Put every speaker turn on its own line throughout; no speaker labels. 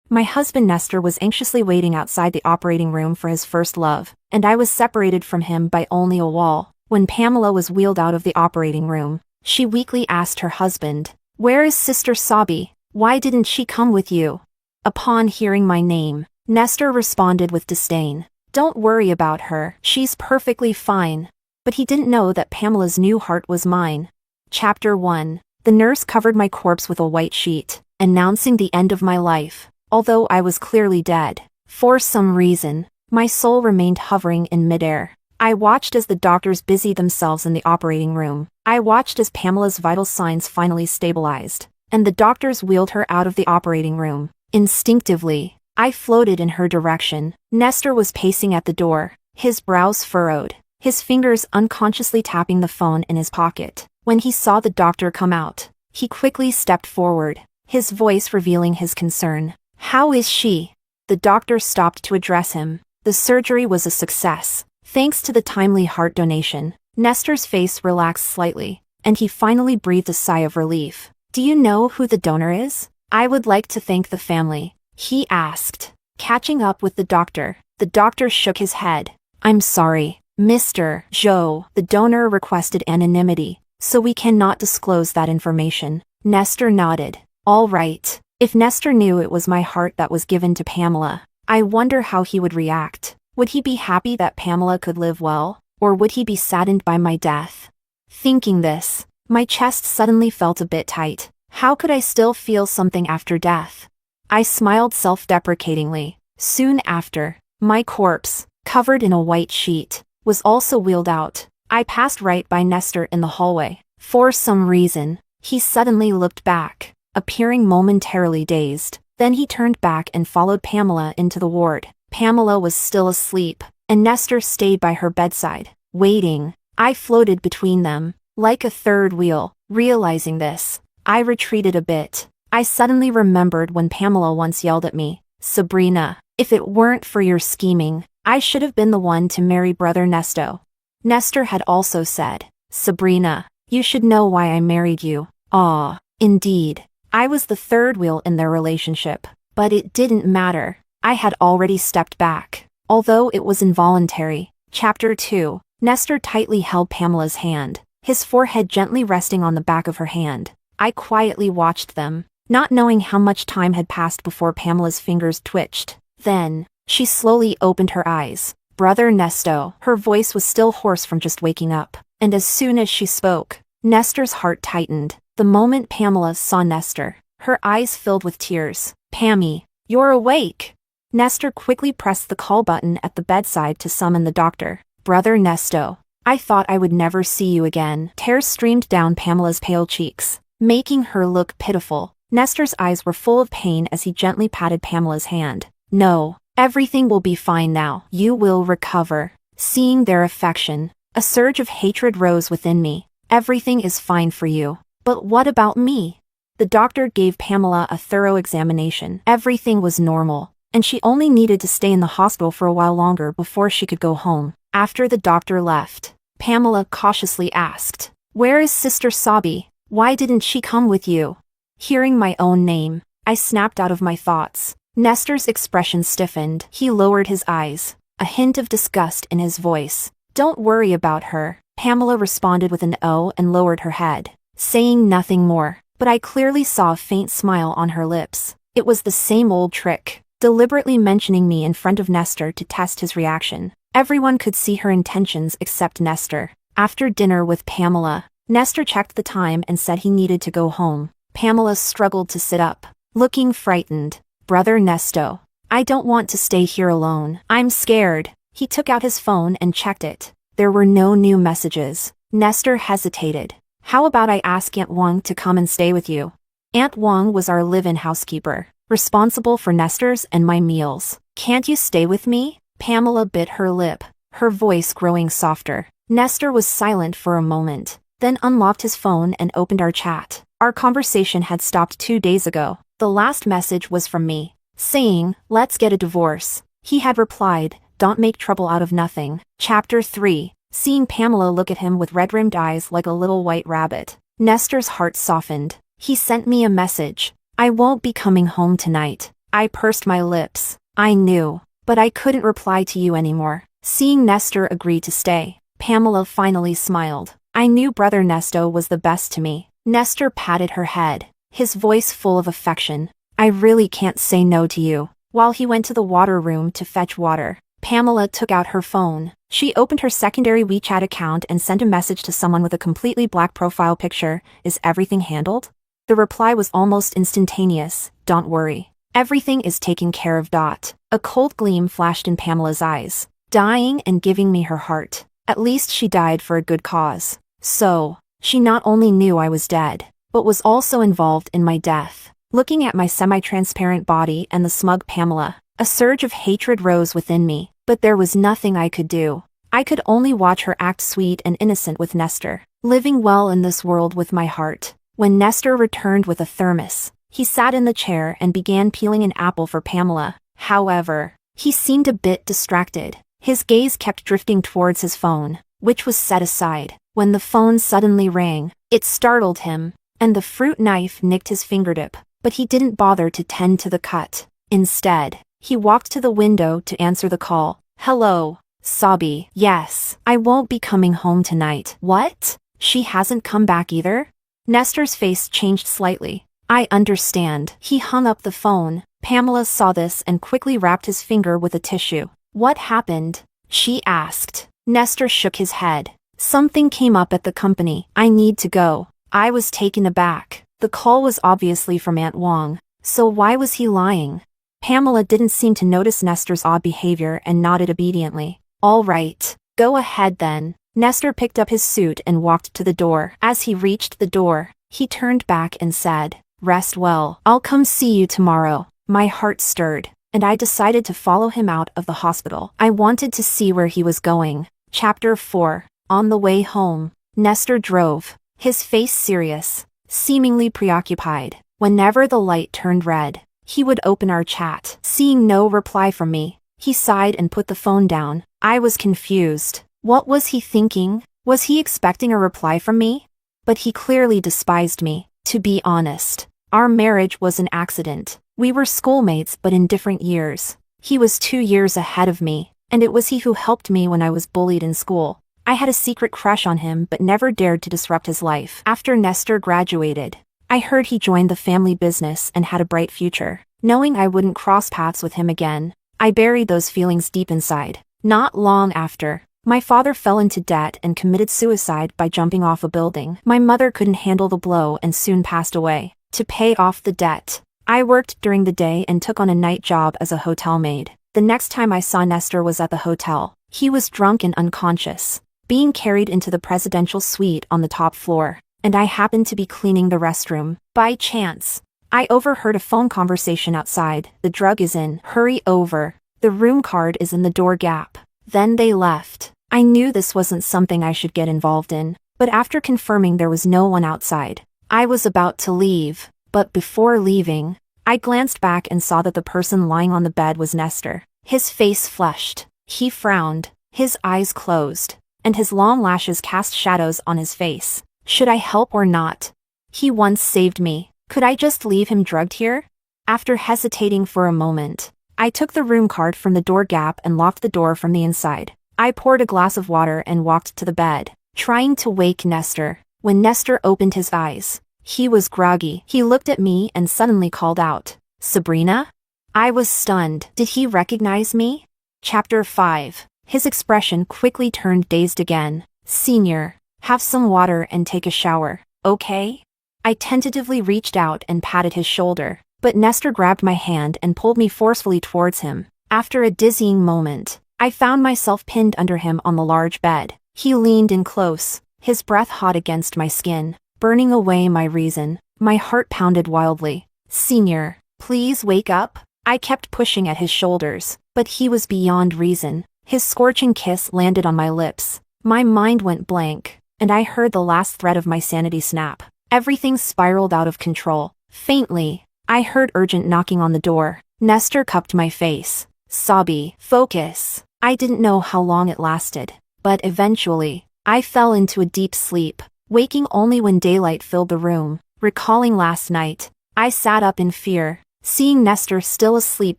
My husband Nestor was anxiously waiting outside the operating room for his first love, and I was separated from him by only a wall. When Pamela was wheeled out of the operating room, she weakly asked her husband, "Where is Sister Sabi? Why didn't she come with you?" Upon hearing my name, Nestor responded with disdain, "Don't worry about her, she's perfectly fine." But he didn't know that Pamela's new heart was mine. Chapter 1. The nurse covered my corpse with a white sheet, announcing the end of my life. Although I was clearly dead, for some reason, my soul remained hovering in midair. I watched as the doctors busied themselves in the operating room. I watched as Pamela's vital signs finally stabilized, and the doctors wheeled her out of the operating room. Instinctively, I floated in her direction. Nestor was pacing at the door, his brows furrowed, his fingers unconsciously tapping the phone in his pocket. When he saw the doctor come out, he quickly stepped forward, his voice revealing his concern. "How is she?" The doctor stopped to address him. The surgery was a success, thanks to the timely heart donation. Nestor's face relaxed slightly, and he finally breathed a sigh of relief. "Do you know who the donor is?" "I would like to thank the family," he asked. Catching up with the doctor shook his head. "I'm sorry, Mr. Joe. The donor requested anonymity, so we cannot disclose that information." Nestor nodded. "All right. If Nestor knew it was my heart that was given to Pamela, I wonder how he would react. Would he be happy that Pamela could live well, or would he be saddened by my death?" Thinking this, my chest suddenly felt a bit tight. How could I still feel something after death? I smiled self-deprecatingly. Soon after, my corpse, covered in a white sheet, was also wheeled out. I passed right by Nestor in the hallway. For some reason, he suddenly looked back, appearing momentarily dazed. Then he turned back and followed Pamela into the ward. Pamela was still asleep, and Nestor stayed by her bedside, waiting. I floated between them, like a third wheel. Realizing this, I retreated a bit. I suddenly remembered when Pamela once yelled at me, "Sabrina, if it weren't for your scheming, I should have been the one to marry Brother Nesto." Nestor had also said, "Sabrina, you should know why I married you." Ah, indeed. I was the third wheel in their relationship, but it didn't matter. I had already stepped back, although it was involuntary. Chapter 2. Nestor tightly held Pamela's hand, his forehead gently resting on the back of her hand. I quietly watched them, not knowing how much time had passed before Pamela's fingers twitched. Then, she slowly opened her eyes. "Brother Nesto." Her voice was still hoarse from just waking up, and as soon as she spoke, Nestor's heart tightened. The moment Pamela saw Nestor, her eyes filled with tears. "Pammy, you're awake!" Nestor quickly pressed the call button at the bedside to summon the doctor. "Brother Nesto, I thought I would never see you again." Tears streamed down Pamela's pale cheeks, making her look pitiful. Nestor's eyes were full of pain as he gently patted Pamela's hand. "No, everything will be fine now. You will recover." Seeing their affection, a surge of hatred rose within me. "Everything is fine for you. But what about me?" The doctor gave Pamela a thorough examination. Everything was normal, and she only needed to stay in the hospital for a while longer before she could go home. After the doctor left, Pamela cautiously asked, "Where is Sister Sabi? Why didn't she come with you?" Hearing my own name, I snapped out of my thoughts. Nestor's expression stiffened. He lowered his eyes, a hint of disgust in his voice. "Don't worry about her," Pamela responded with an "oh" and lowered her head, saying nothing more. But I clearly saw a faint smile on her lips. It was the same old trick, deliberately mentioning me in front of Nestor to test his reaction. Everyone could see her intentions except Nestor. After dinner with Pamela, Nestor checked the time and said he needed to go home. Pamela struggled to sit up, looking frightened. "Brother Nesto, I don't want to stay here alone. I'm scared." He took out his phone and checked it. There were no new messages. Nestor hesitated. "How about I ask Aunt Wang to come and stay with you?" Aunt Wang was our live-in housekeeper, responsible for Nestor's and my meals. "Can't you stay with me?" Pamela bit her lip, her voice growing softer. Nestor was silent for a moment, then unlocked his phone and opened our chat. Our conversation had stopped 2 days ago. The last message was from me, saying, "Let's get a divorce." He had replied, "Don't make trouble out of nothing." Chapter 3. Seeing Pamela look at him with red-rimmed eyes like a little white rabbit, Nestor's heart softened. He sent me a message. "I won't be coming home tonight. I pursed my lips. I knew, but I couldn't reply to you anymore. Seeing Nestor agree to stay, Pamela finally smiled. I knew brother Nesto was the best to me. Nestor patted her head, his voice full of affection. I really can't say no to you. While he went to the water room to fetch water, Pamela took out her phone. She opened her secondary WeChat account and sent a message to someone with a completely black profile picture. Is everything handled? The reply was almost instantaneous. Don't worry. Everything is taken care of. A cold gleam flashed in Pamela's eyes. Dying and giving me her heart. At least she died for a good cause. So, she not only knew I was dead, but was also involved in my death. Looking at my semi-transparent body and the smug Pamela, a surge of hatred rose within me, but there was nothing I could do. I could only watch her act sweet and innocent with Nestor, living well in this world with my heart. When Nestor returned with a thermos, he sat in the chair and began peeling an apple for Pamela. However, he seemed a bit distracted. His gaze kept drifting towards his phone, which was set aside. When the phone suddenly rang, it startled him, and the fruit knife nicked his fingertip, but he didn't bother to tend to the cut. Instead, he walked to the window to answer the call. Hello, Sabi. Yes, I won't be coming home tonight. What? She hasn't come back either? Nestor's face changed slightly. I understand. He hung up the phone. Pamela saw this and quickly wrapped his finger with a tissue. What happened? She asked. Nestor shook his head. Something came up at the company. I need to go. I was taken aback. The call was obviously from Aunt Wong. So why was he lying? Pamela didn't seem to notice Nestor's odd behavior and nodded obediently. All right. Go ahead then. Nestor picked up his suit and walked to the door. As he reached the door, he turned back and said, Rest well. I'll come see you tomorrow. My heart stirred, and I decided to follow him out of the hospital. I wanted to see where he was going. Chapter 4. On the way home, Nestor drove, his face serious, seemingly preoccupied. Whenever the light turned red, he would open our chat. Seeing no reply from me, he sighed and put the phone down. I was confused. What was he thinking? Was he expecting a reply from me? But he clearly despised me. To be honest, our marriage was an accident. We were schoolmates but in different years. He was 2 years ahead of me, and it was he who helped me when I was bullied in school. I had a secret crush on him but never dared to disrupt his life. After Nestor graduated, I heard he joined the family business and had a bright future. Knowing I wouldn't cross paths with him again, I buried those feelings deep inside. Not long after, my father fell into debt and committed suicide by jumping off a building. My mother couldn't handle the blow and soon passed away. To pay off the debt, I worked during the day and took on a night job as a hotel maid. The next time I saw Nestor was at the hotel. He was drunk and unconscious, being carried into the presidential suite on the top floor, and I happened to be cleaning the restroom. By chance, I overheard a phone conversation outside. The drug is in. Hurry over. The room card is in the door gap. Then they left. I knew this wasn't something I should get involved in, but after confirming there was no one outside, I was about to leave. But before leaving, I glanced back and saw that the person lying on the bed was Nestor. His face flushed. He frowned, his eyes closed, and his long lashes cast shadows on his face. Should I help or not? He once saved me. Could I just leave him drugged here? After hesitating for a moment, I took the room card from the door gap and locked the door from the inside. I poured a glass of water and walked to the bed, trying to wake Nestor. When Nestor opened his eyes, he was groggy. He looked at me and suddenly called out, Sabrina? I was stunned. Did he recognize me? Chapter 5. His expression quickly turned dazed again. Senior, have some water and take a shower, okay? I tentatively reached out and patted his shoulder, but Nestor grabbed my hand and pulled me forcefully towards him. After a dizzying moment, I found myself pinned under him on the large bed. He leaned in close, his breath hot against my skin, burning away my reason. My heart pounded wildly. Senior, please wake up. I kept pushing at his shoulders, but he was beyond reason. His scorching kiss landed on my lips. My mind went blank, and I heard the last thread of my sanity snap. Everything spiraled out of control. Faintly, I heard urgent knocking on the door. Nestor cupped my face. Sabi, focus. I didn't know how long it lasted, but eventually, I fell into a deep sleep, waking only when daylight filled the room. Recalling last night, I sat up in fear. Seeing Nestor still asleep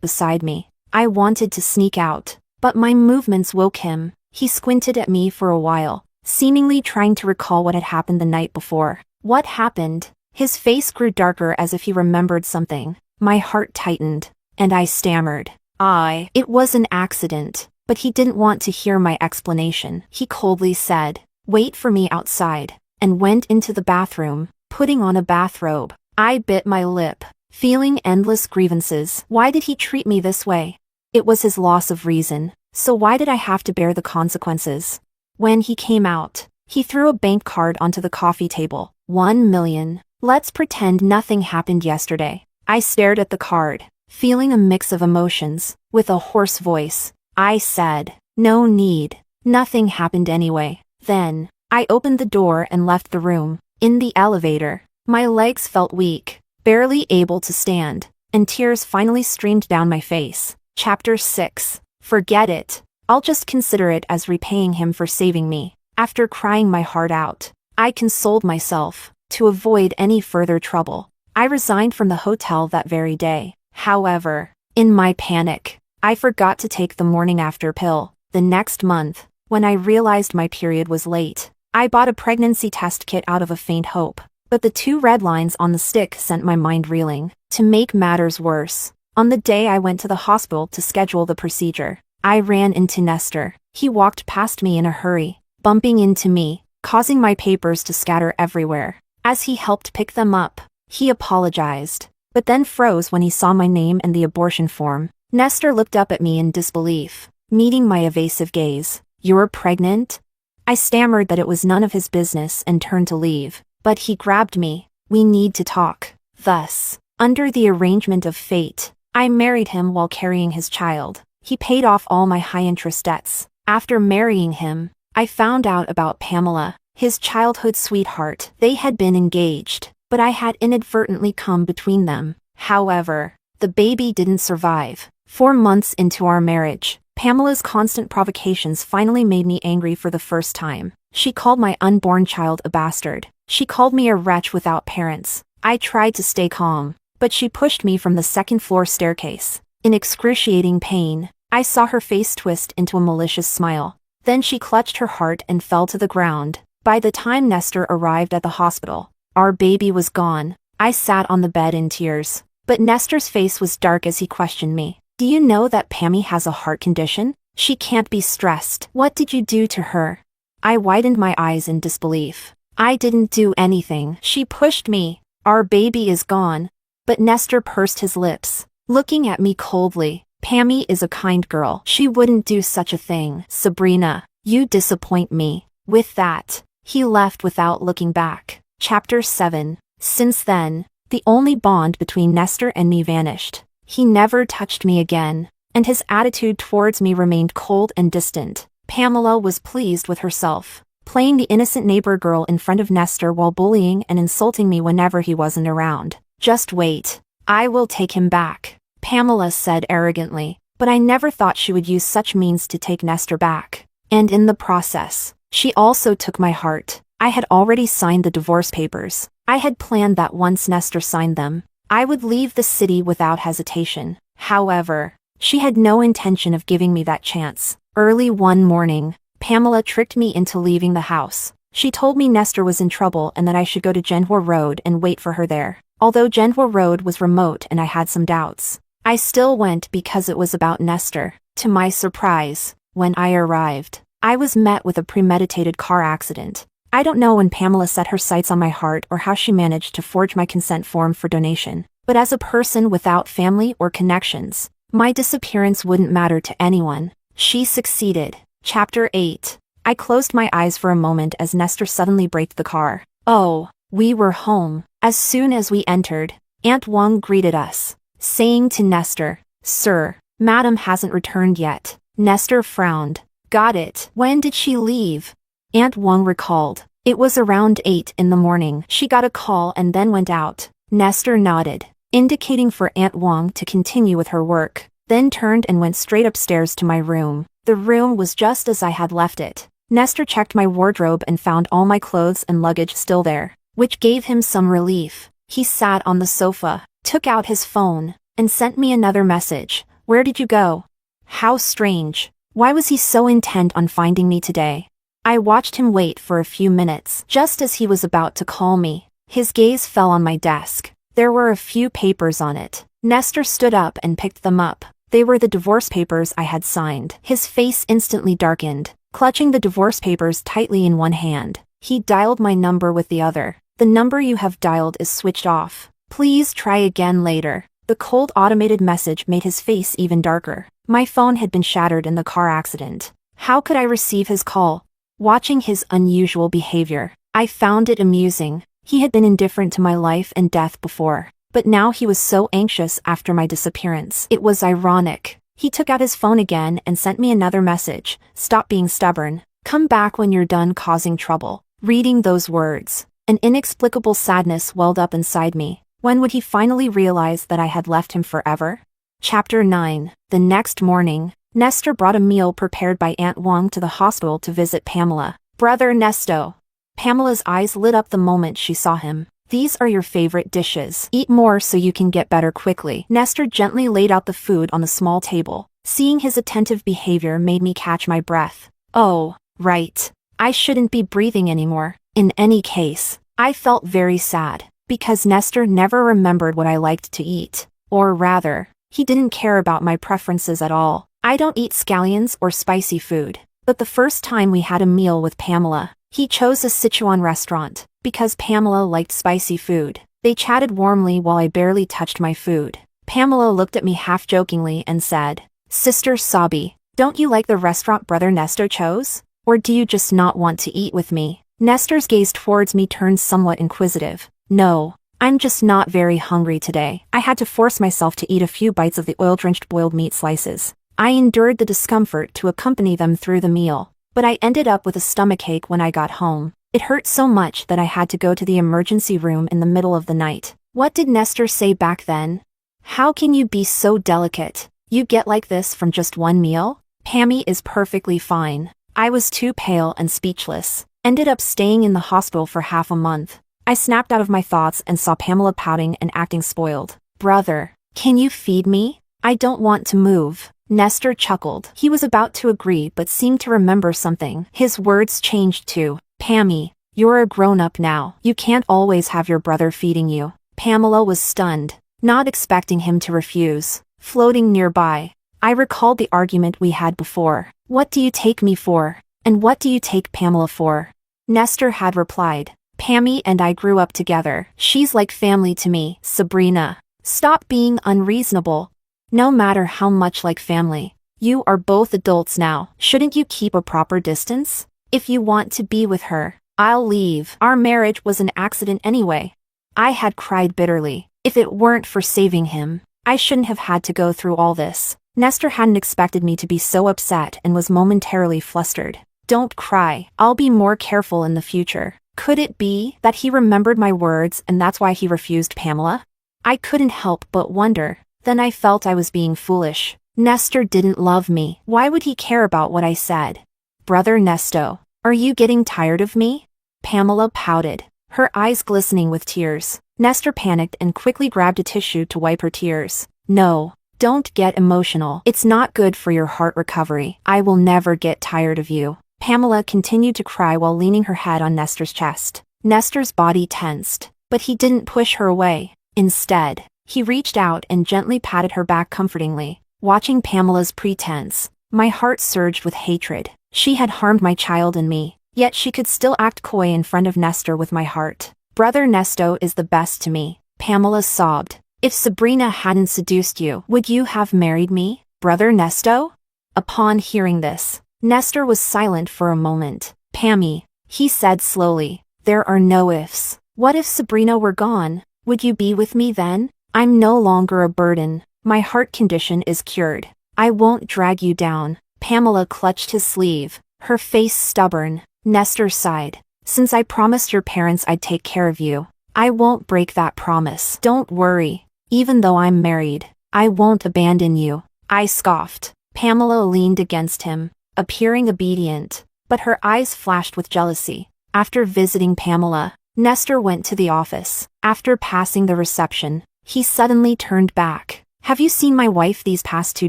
beside me, I wanted to sneak out, but my movements woke him. He squinted at me for a while, seemingly trying to recall what had happened the night before. What happened? His face grew darker as if he remembered something. My heart tightened, and I stammered. It was an accident, but he didn't want to hear my explanation. He coldly said, "Wait for me outside," and went into the bathroom, putting on a bathrobe. I bit my lip, feeling endless grievances. Why did he treat me this way? It was his loss of reason, so why did I have to bear the consequences? When he came out, he threw a bank card onto the coffee table. 1 million. Let's pretend nothing happened yesterday. I stared at the card, feeling a mix of emotions. With a hoarse voice, I said, "No need. Nothing happened anyway." Then, I opened the door and left the room. In the elevator, my legs felt weak, barely able to stand, and tears finally streamed down my face. Chapter 6. Forget it. I'll just consider it as repaying him for saving me. After crying my heart out, I consoled myself. To avoid any further trouble, I resigned from the hotel that very day. However, in my panic, I forgot to take the morning after pill. The next month, when I realized my period was late, I bought a pregnancy test kit out of a faint hope. But the 2 red lines on the stick sent my mind reeling. To make matters worse, on the day I went to the hospital to schedule the procedure, I ran into Nestor. He walked past me in a hurry, bumping into me, causing my papers to scatter everywhere. As he helped pick them up, he apologized, but then froze when he saw my name and the abortion form. Nestor looked up at me in disbelief, meeting my evasive gaze. "You're pregnant?" I stammered that it was none of his business and turned to leave, but he grabbed me. "We need to talk." Thus, under the arrangement of fate, I married him while carrying his child. He paid off all my high-interest debts. After marrying him, I found out about Pamela, his childhood sweetheart. They had been engaged, but I had inadvertently come between them. However, the baby didn't survive. 4 months into our marriage, Pamela's constant provocations finally made me angry for the first time. She called my unborn child a bastard. She called me a wretch without parents. I tried to stay calm, but she pushed me from the second-floor staircase. In excruciating pain, I saw her face twist into a malicious smile. Then she clutched her heart and fell to the ground. By the time Nestor arrived at the hospital, our baby was gone. I sat on the bed in tears, but Nestor's face was dark as he questioned me. "Do you know that Pammy has a heart condition? She can't be stressed. What did you do to her?" I widened my eyes in disbelief. "I didn't do anything. She pushed me. Our baby is gone." But Nestor pursed his lips, looking at me coldly. "Pammy is a kind girl. She wouldn't do such a thing." "Sabrina, you disappoint me." With that, he left without looking back. Chapter 7. Since then, the only bond between Nestor and me vanished. He never touched me again, and his attitude towards me remained cold and distant. Pamela was pleased with herself, playing the innocent neighbor girl in front of Nestor while bullying and insulting me whenever he wasn't around. "Just wait. I will take him back," Pamela said arrogantly, but I never thought she would use such means to take Nestor back. And in the process, she also took my heart. I had already signed the divorce papers. I had planned that once Nestor signed them, I would leave the city without hesitation. However, she had no intention of giving me that chance. Early one morning, Pamela tricked me into leaving the house. She told me Nestor was in trouble and that I should go to Genhua Road and wait for her there. Although Genhua Road was remote and I had some doubts, I still went because it was about Nestor. To my surprise, when I arrived, I was met with a premeditated car accident. I don't know when Pamela set her sights on my heart or how she managed to forge my consent form for donation, but as a person without family or connections, my disappearance wouldn't matter to anyone. She succeeded. Chapter 8. I closed my eyes for a moment as Nestor suddenly braked the car. Oh, we were home. As soon as we entered, Aunt Wang greeted us, saying to Nestor, "Sir, Madam hasn't returned yet." Nestor frowned. "Got it. When did she leave?" Aunt Wang recalled. "It was around 8 in the morning. She got a call and then went out." Nestor nodded, indicating for Aunt Wang to continue with her work, then turned and went straight upstairs to my room. The room was just as I had left it. Nestor checked my wardrobe and found all my clothes and luggage still there, which gave him some relief. He sat on the sofa, took out his phone, and sent me another message. Where did you go? How strange. Why was he so intent on finding me today? I watched him wait for a few minutes. Just as he was about to call me, his gaze fell on my desk. There were a few papers on it. Nestor stood up and picked them up. They were the divorce papers I had signed. His face instantly darkened. Clutching the divorce papers tightly in one hand, he dialed my number with the other. The number you have dialed is switched off. Please try again later. The cold automated message made his face even darker. My phone had been shattered in the car accident. How could I receive his call? Watching his unusual behavior, I found it amusing. He had been indifferent to my life and death before, but now he was so anxious after my disappearance. It was ironic. He took out his phone again and sent me another message. Stop being stubborn. Come back when you're done causing trouble. Reading those words, an inexplicable sadness welled up inside me. When would he finally realize that I had left him forever? Chapter 9. The next morning, Nestor brought a meal prepared by Aunt Wang to the hospital to visit Pamela. Brother Nesto. Pamela's eyes lit up the moment she saw him. These are your favorite dishes. Eat more so you can get better quickly. Nestor gently laid out the food on the small table. Seeing his attentive behavior made me catch my breath. Oh, right. I shouldn't be breathing anymore. In any case, I felt very sad, because Nestor never remembered what I liked to eat. Or rather, he didn't care about my preferences at all. I don't eat scallions or spicy food. But the first time we had a meal with Pamela, he chose a Sichuan restaurant, because Pamela liked spicy food. They chatted warmly while I barely touched my food. Pamela looked at me half-jokingly and said, Sister Sabi, don't you like the restaurant Brother Nestor chose? Or do you just not want to eat with me? Nestor's gaze towards me turned somewhat inquisitive. No, I'm just not very hungry today. I had to force myself to eat a few bites of the oil-drenched boiled meat slices. I endured the discomfort to accompany them through the meal, but I ended up with a stomachache when I got home. It hurt so much that I had to go to the emergency room in the middle of the night. What did Nestor say back then? How can you be so delicate? You get like this from just one meal? Pammy is perfectly fine. I was too pale and speechless. Ended up staying in the hospital for half a month. I snapped out of my thoughts and saw Pamela pouting and acting spoiled. Brother, can you feed me? I don't want to move. Nestor chuckled. He was about to agree but seemed to remember something. His words changed to, Pammy, you're a grown-up now. You can't always have your brother feeding you. Pamela was stunned, not expecting him to refuse. Floating nearby, I recalled the argument we had before. What do you take me for? And what do you take Pamela for? Nestor had replied, Pammy and I grew up together. She's like family to me. Sabrina, stop being unreasonable. No matter how much like family, you are both adults now. Shouldn't you keep a proper distance? If you want to be with her, I'll leave. Our marriage was an accident anyway. I had cried bitterly. If it weren't for saving him, I shouldn't have had to go through all this. Nestor hadn't expected me to be so upset and was momentarily flustered. Don't cry. I'll be more careful in the future. Could it be that he remembered my words and that's why he refused Pamela? I couldn't help but wonder. Then I felt I was being foolish. Nestor didn't love me. Why would he care about what I said? Brother Nesto, are you getting tired of me? Pamela pouted, her eyes glistening with tears. Nestor panicked and quickly grabbed a tissue to wipe her tears. No, don't get emotional. It's not good for your heart recovery. I will never get tired of you. Pamela continued to cry while leaning her head on Nestor's chest. Nestor's body tensed, but he didn't push her away. Instead, he reached out and gently patted her back comfortingly. Watching Pamela's pretense, my heart surged with hatred. She had harmed my child and me, yet she could still act coy in front of Nestor with my heart. Brother Nesto is the best to me. Pamela sobbed. If Sabrina hadn't seduced you, would you have married me, Brother Nesto? Upon hearing this, Nestor was silent for a moment. Pammy, he said slowly, there are no ifs. What if Sabrina were gone? Would you be with me then? I'm no longer a burden. My heart condition is cured. I won't drag you down. Pamela clutched his sleeve, her face stubborn. Nestor sighed. Since I promised your parents I'd take care of you, I won't break that promise. Don't worry. Even though I'm married, I won't abandon you. I scoffed. Pamela leaned against him, appearing obedient, but her eyes flashed with jealousy. After visiting Pamela, Nestor went to the office. After passing the reception, he suddenly turned back. Have you seen my wife these past 2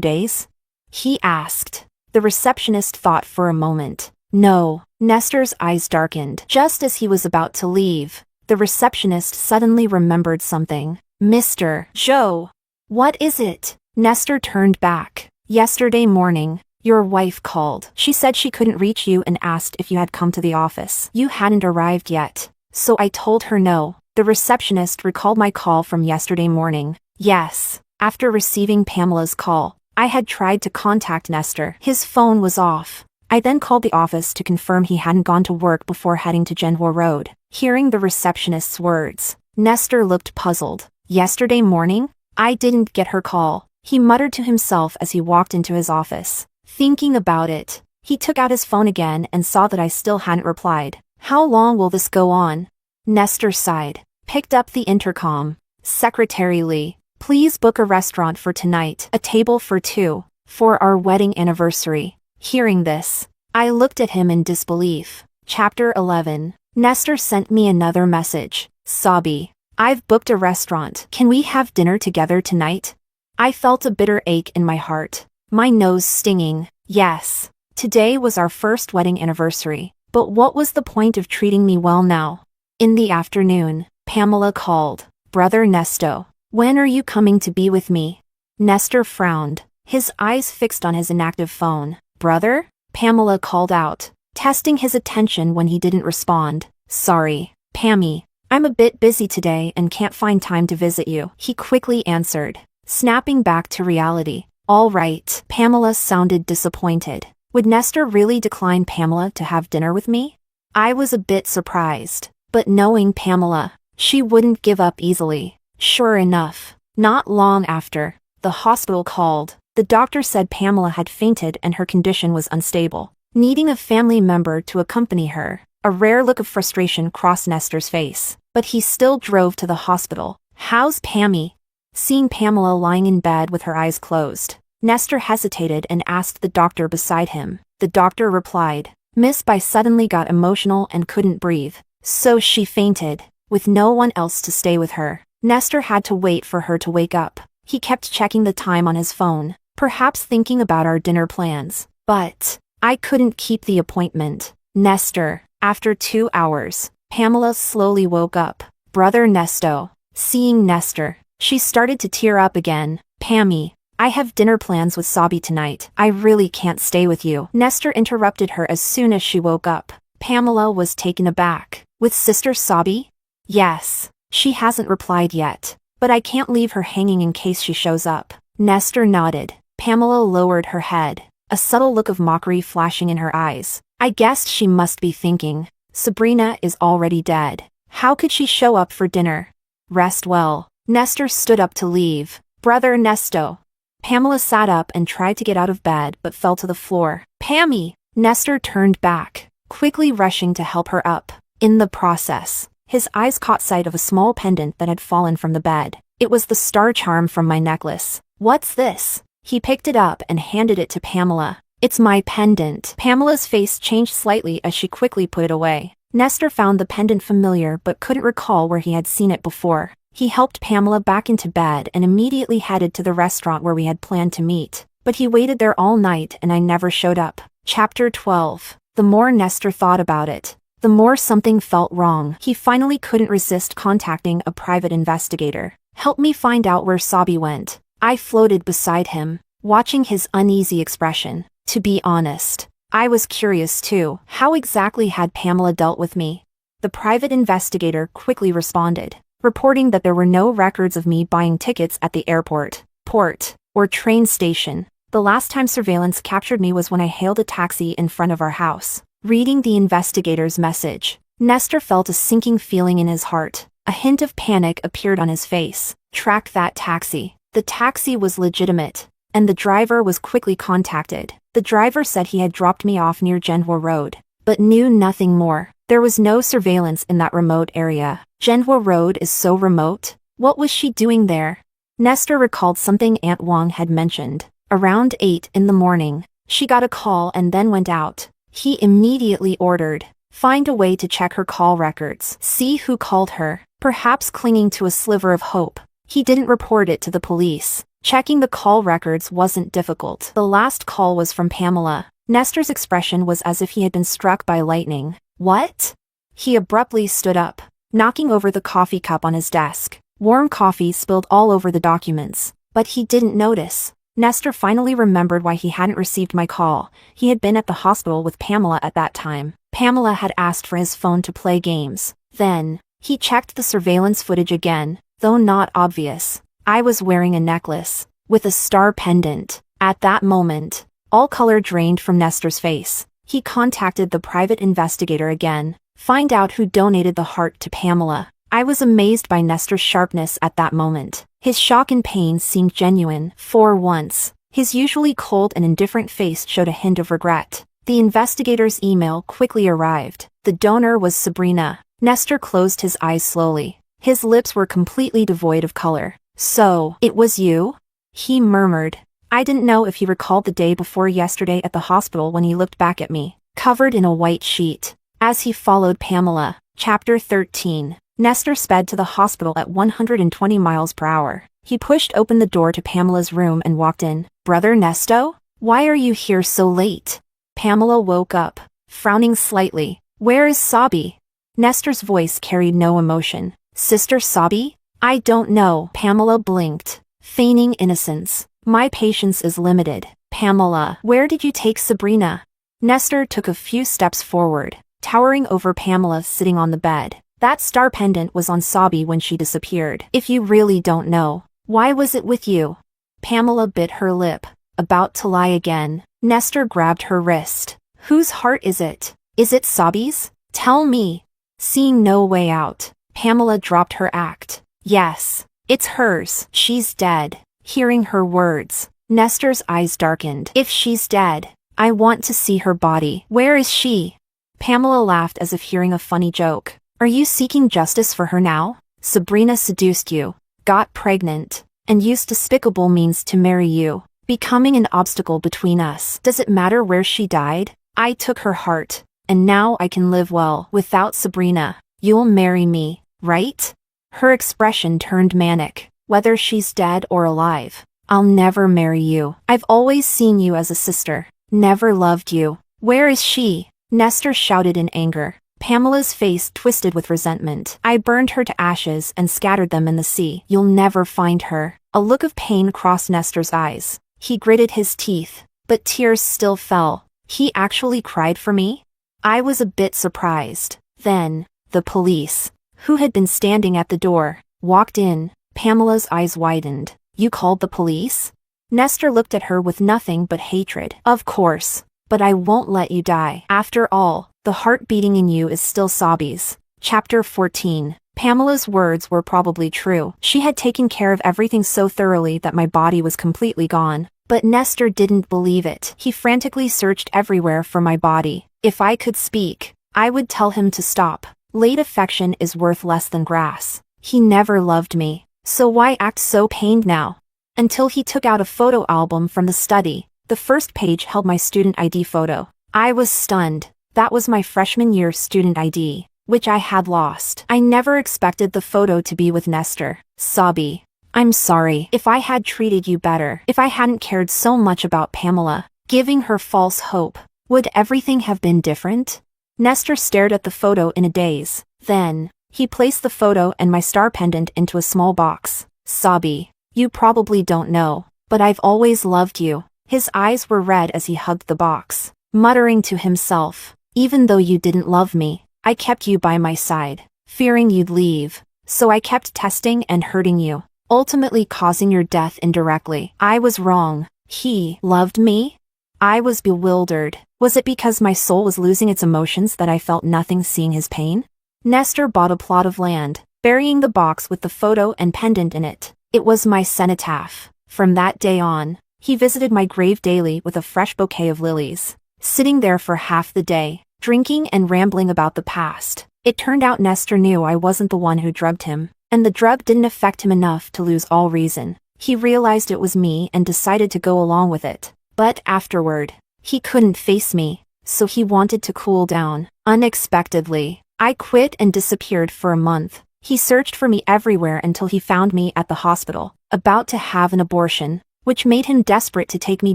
days? He asked. The receptionist thought for a moment. No. Nestor's eyes darkened. Just as he was about to leave, the receptionist suddenly remembered something. Mr. Joe. What is it? Nestor turned back. Yesterday morning, your wife called. She said she couldn't reach you and asked if you had come to the office. You hadn't arrived yet, so I told her no. The receptionist recalled my call from yesterday morning. Yes. After receiving Pamela's call, I had tried to contact Nestor. His phone was off. I then called the office to confirm he hadn't gone to work before heading to Genwa Road. Hearing the receptionist's words, Nestor looked puzzled. Yesterday morning? I didn't get her call, he muttered to himself as he walked into his office. Thinking about it, he took out his phone again and saw that I still hadn't replied. How long will this go on? Nestor sighed, picked up the intercom. Secretary Lee, please book a restaurant for tonight, a table for 2, for our wedding anniversary. Hearing this, I looked at him in disbelief. Chapter 11. Nestor sent me another message. Sabi, I've booked a restaurant. Can we have dinner together tonight? I felt a bitter ache in my heart, my nose stinging. Yes, today was our first wedding anniversary, but what was the point of treating me well now? In the afternoon, Pamela called. Brother Nesto, when are you coming to be with me? Nestor frowned, his eyes fixed on his inactive phone. Brother? Pamela called out, testing his attention when he didn't respond. Sorry, Pammy, I'm a bit busy today and can't find time to visit you, he quickly answered, snapping back to reality. All right. Pamela sounded disappointed. Would Nestor really decline Pamela to have dinner with me? I was a bit surprised, but knowing Pamela, she wouldn't give up easily. Sure enough, not long after, the hospital called. The doctor said Pamela had fainted and her condition was unstable, needing a family member to accompany her. A rare look of frustration crossed Nestor's face, but he still drove to the hospital. How's Pammy? Seeing Pamela lying in bed with her eyes closed, Nestor hesitated and asked the doctor beside him. The doctor replied, Miss Bai suddenly got emotional and couldn't breathe, so she fainted, with no one else to stay with her. Nestor had to wait for her to wake up. He kept checking the time on his phone, perhaps thinking about our dinner plans. But I couldn't keep the appointment. Nestor. After 2 hours, Pamela slowly woke up. Brother Nesto. Seeing Nestor, she started to tear up again. Pammy, I have dinner plans with Sabi tonight. I really can't stay with you. Nestor interrupted her as soon as she woke up. Pamela was taken aback. With sister Sabi? Yes. She hasn't replied yet, but I can't leave her hanging in case she shows up. Nestor nodded. Pamela lowered her head, a subtle look of mockery flashing in her eyes. I guessed she must be thinking, Sabrina is already dead. How could she show up for dinner? Rest well. Nestor stood up to leave. Brother Nesto. Pamela sat up and tried to get out of bed but fell to the floor. Pammy! Nestor turned back, quickly rushing to help her up. In the process, his eyes caught sight of a small pendant that had fallen from the bed. It was the star charm from my necklace. What's this? He picked it up and handed it to Pamela. It's my pendant. Pamela's face changed slightly as she quickly put it away. Nestor found the pendant familiar but couldn't recall where he had seen it before. He helped Pamela back into bed and immediately headed to the restaurant where we had planned to meet. But he waited there all night and I never showed up. Chapter 12. The more Nestor thought about it, the more something felt wrong. He finally couldn't resist contacting a private investigator. Help me find out where Sabi went. I floated beside him, watching his uneasy expression. To be honest, I was curious too. How exactly had Pamela dealt with me? The private investigator quickly responded, reporting that there were no records of me buying tickets at the airport, port, or train station. The last time surveillance captured me was when I hailed a taxi in front of our house. Reading the investigator's message, Nestor felt a sinking feeling in his heart. A hint of panic appeared on his face. Track that taxi. The taxi was legitimate, and the driver was quickly contacted. The driver said he had dropped me off near Genwa Road, but knew nothing more. There was no surveillance in that remote area. Genwa Road is so remote. What was she doing there? Nestor recalled something Aunt Wang had mentioned. Around 8 in the morning, she got a call and then went out. He immediately ordered, find a way to check her call records. See who called her, perhaps clinging to a sliver of hope. He didn't report it to the police, Checking the call records wasn't difficult. The last call was from Pamela. Nestor's expression was as if he had been struck by lightning. What? He abruptly stood up, knocking over the coffee cup on his desk. Warm coffee spilled all over the documents, but he didn't notice. Nestor finally remembered why he hadn't received my call. He had been at the hospital with Pamela at that time. Pamela had asked for his phone to play games. Then, he checked the surveillance footage again, though not obvious. I was wearing a necklace, with a star pendant. At that moment, all color drained from Nestor's face. He contacted the private investigator again. Find out who donated the heart to Pamela. I was amazed by Nestor's sharpness at that moment. His shock and pain seemed genuine, for once. His usually cold and indifferent face showed a hint of regret. The investigator's email quickly arrived. The donor was Sabrina. Nestor closed his eyes slowly. His lips were completely devoid of color. So, it was you? He murmured. I didn't know if he recalled the day before yesterday at the hospital when he looked back at me, covered in a white sheet. As he followed Pamela. Chapter 13. Nestor sped to the hospital at 120 miles per hour. He pushed open the door to Pamela's room and walked in. Brother Nesto? Why are you here so late? Pamela woke up, frowning slightly. Where is Sabi? Nestor's voice carried no emotion. Sister Sabi? I don't know. Pamela blinked, feigning innocence. My patience is limited. Pamela, where did you take Sabrina? Nestor took a few steps forward, towering over Pamela sitting on the bed. That star pendant was on Sabi when she disappeared. If you really don't know, why was it with you? Pamela bit her lip, about to lie again. Nestor grabbed her wrist. Whose heart is it? Is it Sabi's? Tell me. Seeing no way out, Pamela dropped her act. Yes, it's hers. She's dead. Hearing her words, Nestor's eyes darkened. If she's dead, I want to see her body. Where is she? Pamela laughed as if hearing a funny joke. Are you seeking justice for her now? Sabrina seduced you, got pregnant, and used despicable means to marry you, becoming an obstacle between us. Does it matter where she died? I took her heart, and now I can live well without Sabrina. You'll marry me, right? Her expression turned manic. Whether she's dead or alive, I'll never marry you. I've always seen you as a sister, never loved you. Where is she? Nestor shouted in anger. Pamela's face twisted with resentment. I burned her to ashes and scattered them in the sea. You'll never find her. A look of pain crossed Nestor's eyes. He gritted his teeth, but tears still fell. He actually cried for me? I was a bit surprised. Then, the police, who had been standing at the door, walked in. Pamela's eyes widened. You called the police? Nestor looked at her with nothing but hatred. Of course, but I won't let you die. After all, the heart beating in you is still Sabi's. Chapter 14. Pamela's words were probably true. She had taken care of everything so thoroughly that my body was completely gone. But Nestor didn't believe it. He frantically searched everywhere for my body. If I could speak, I would tell him to stop. Late affection is worth less than grass. He never loved me. So why act so pained now? Until he took out a photo album from the study. The first page held my student ID photo. I was stunned. That was my freshman year student ID, which I had lost. I never expected the photo to be with Nestor. Sabi, I'm sorry if I had treated you better, if I hadn't cared so much about Pamela, giving her false hope. Would everything have been different? Nestor stared at the photo in a daze. Then, he placed the photo and my star pendant into a small box. Sabi, you probably don't know, but I've always loved you. His eyes were red as he hugged the box, muttering to himself, even though you didn't love me, I kept you by my side, fearing you'd leave. So I kept testing and hurting you, ultimately causing your death indirectly. I was wrong. He loved me? I was bewildered. Was it because my soul was losing its emotions that I felt nothing seeing his pain? Nestor bought a plot of land, burying the box with the photo and pendant in it. It was my cenotaph. From that day on, he visited my grave daily with a fresh bouquet of lilies, sitting there for half the day, drinking and rambling about the past. It turned out Nestor knew I wasn't the one who drugged him, and the drug didn't affect him enough to lose all reason. He realized it was me and decided to go along with it. But afterward, he couldn't face me, so he wanted to cool down. Unexpectedly, I quit and disappeared for a month. He searched for me everywhere until he found me at the hospital, about to have an abortion, which made him desperate to take me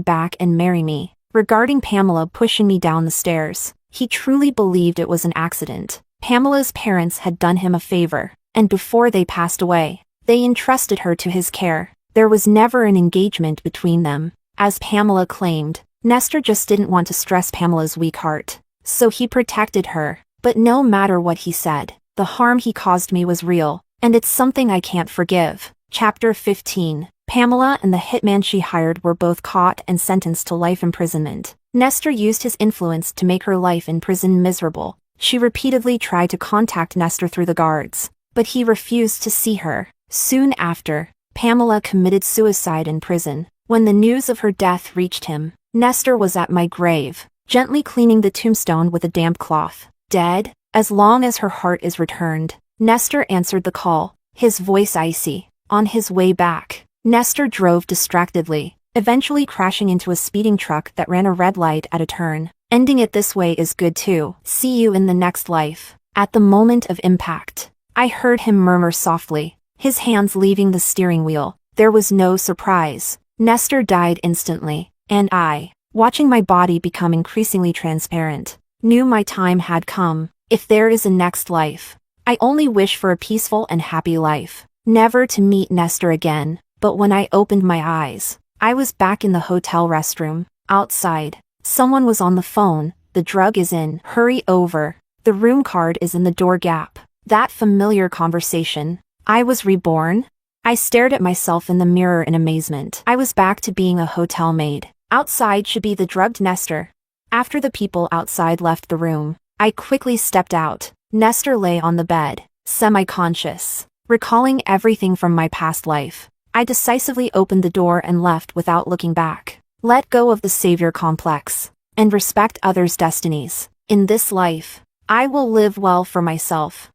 back and marry me. Regarding Pamela pushing me down the stairs, he truly believed it was an accident. Pamela's parents had done him a favor, and before they passed away, they entrusted her to his care. There was never an engagement between them. As Pamela claimed, Nestor just didn't want to stress Pamela's weak heart, so he protected her. But no matter what he said, the harm he caused me was real, and it's something I can't forgive. Chapter 15. Pamela and the hitman she hired were both caught and sentenced to life imprisonment. Nestor used his influence to make her life in prison miserable. She repeatedly tried to contact Nestor through the guards, but he refused to see her. Soon after, Pamela committed suicide in prison. When the news of her death reached him, Nestor was at my grave, gently cleaning the tombstone with a damp cloth. Dead? As long as her heart is returned. Nestor answered the call, his voice icy. On his way back, Nestor drove distractedly, eventually crashing into a speeding truck that ran a red light at a turn. Ending it this way is good too. See you in the next life. At the moment of impact, I heard him murmur softly, his hands leaving the steering wheel. There was no surprise. Nestor died instantly, and I, watching my body become increasingly transparent, knew my time had come. If there is a next life, I only wish for a peaceful and happy life, never to meet Nestor again. But when I opened my eyes, I was back in the hotel restroom. Outside, someone was on the phone. The drug is in. Hurry over. The room card is in the door gap. That familiar conversation. I was reborn. I stared at myself in the mirror in amazement. I was back to being a hotel maid. Outside should be the drugged Nestor. After the people outside left the room, I quickly stepped out. Nestor lay on the bed, semi-conscious. Recalling everything from my past life, I decisively opened the door and left without looking back. Let go of the savior complex, and respect others' destinies. In this life, I will live well for myself.